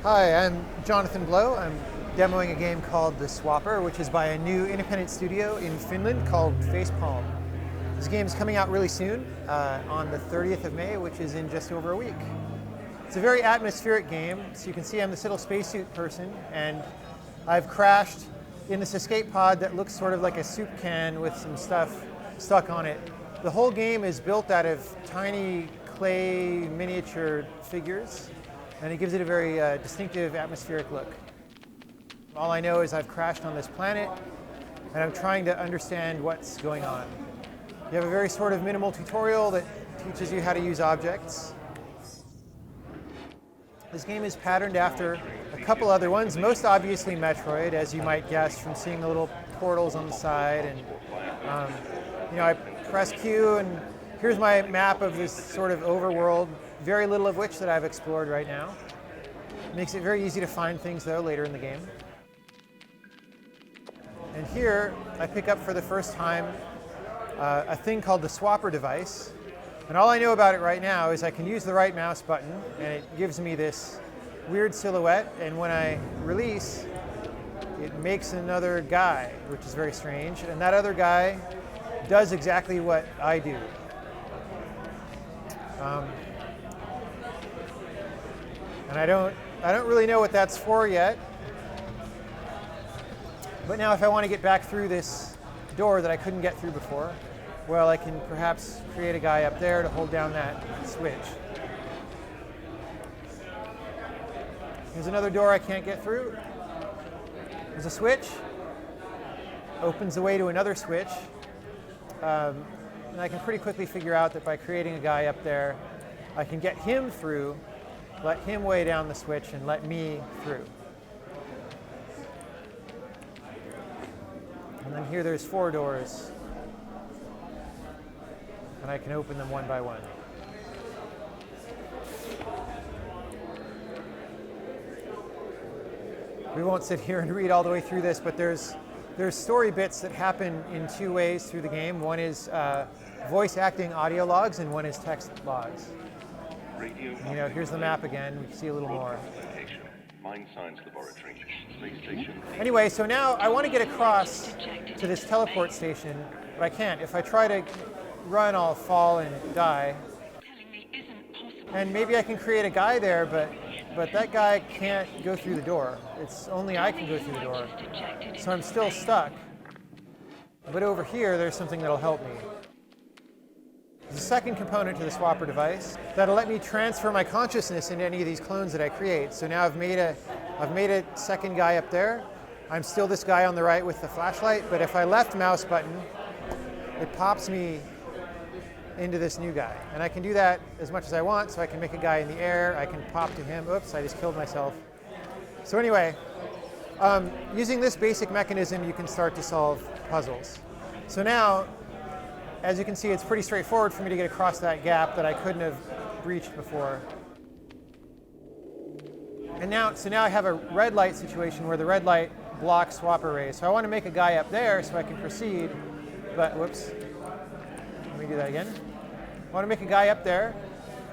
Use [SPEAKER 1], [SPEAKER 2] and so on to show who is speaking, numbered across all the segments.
[SPEAKER 1] Hi, I'm Jonathan Blow. I'm demoing a game called The Swapper, which is by a new independent studio in Finland called Facepalm. This game is coming out really soon, on the 30th of May, which is in just over a week. It's a very atmospheric game, so you can see I'm this little spacesuit person, and I've crashed in this escape pod that looks sort of like a soup can with some stuff stuck on it. The whole game is built out of tiny clay miniature figures, and it gives it a very distinctive atmospheric look. All I know is I've crashed on this planet, and I'm trying to understand what's going on. You have a very sort of minimal tutorial that teaches you how to use objects. This game is patterned after a couple other ones, most obviously Metroid, as you might guess from seeing the little portals on the side. And I press Q, and here's my map of this sort of overworld, very little of which that I've explored right now. It makes it very easy to find things, though, later in the game. And here, I pick up for the first time a thing called the Swapper device. And all I know about it right now is I can use the right mouse button, and it gives me this weird silhouette. And when I release, it makes another guy, which is very strange. And that other guy does exactly what I do. And I don't really know what that's for yet. But now if I want to get back through this door that I couldn't get through before, well, I can perhaps create a guy up there to hold down that switch. There's another door I can't get through. There's a switch. Opens the way to another switch. And I can pretty quickly figure out that by creating a guy up there, I can get him through, let him weigh down the switch, and let me through. And then here there's 4 doors. And I can open them one by one. We won't sit here and read all the way through this, but there's story bits that happen in 2 ways through the game. One is voice acting audio logs, and one is text logs. Here's the map again. We can see a little more. Anyway, so now I want to get across to this teleport station, but I can't. If I try to run, I'll fall and die. And maybe I can create a guy there, but that guy can't go through the door. It's only I can go through the door. So I'm still stuck. But over here, there's something that'll help me. There's a second component to the Swapper device that'll let me transfer my consciousness into any of these clones that I create. So now I've made a second guy up there. I'm still this guy on the right with the flashlight, but if I left mouse button, it pops me into this new guy. And I can do that as much as I want, so I can make a guy in the air, I can pop to him. Oops, I just killed myself. So anyway, using this basic mechanism, you can start to solve puzzles. So now, as you can see, it's pretty straightforward for me to get across that gap that I couldn't have breached before. And so now I have a red light situation where the red light blocks Swapper rays. So I want to make a guy up there so I can proceed, but whoops. Let me do that again. I want to make a guy up there,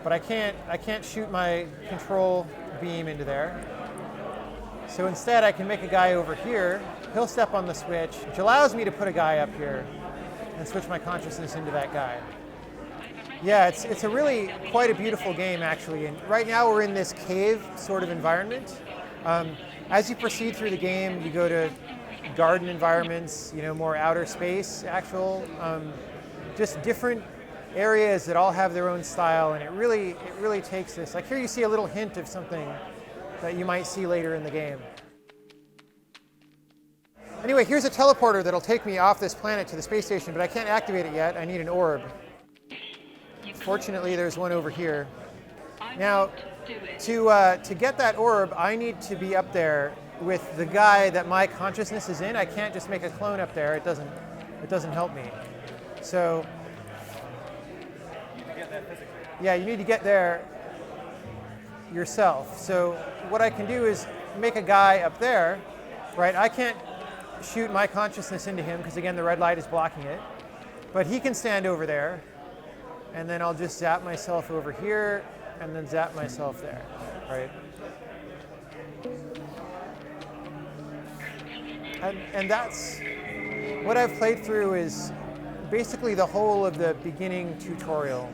[SPEAKER 1] but I can't shoot my control beam into there. So instead I can make a guy over here. He'll step on the switch, which allows me to put a guy up here and switch my consciousness into that guy. Yeah, it's a really quite a beautiful game, actually. And right now we're in this cave sort of environment. As you proceed through the game, you go to garden environments, more outer space, just different areas that all have their own style, and it really takes this. Like here you see a little hint of something that you might see later in the game. Anyway, here's a teleporter that'll take me off this planet to the space station, but I can't activate it yet. I need an orb. Fortunately, there's one over here. Now, to get that orb, I need to be up there with the guy that my consciousness is in. I can't just make a clone up there. It doesn't help me. So, yeah, you need to get there yourself. So what I can do is make a guy up there, right? I can't shoot my consciousness into him because, again, the red light is blocking it. But he can stand over there, and then I'll just zap myself over here, and then zap myself there, right? And that's what I've played through is basically the whole of the beginning tutorial.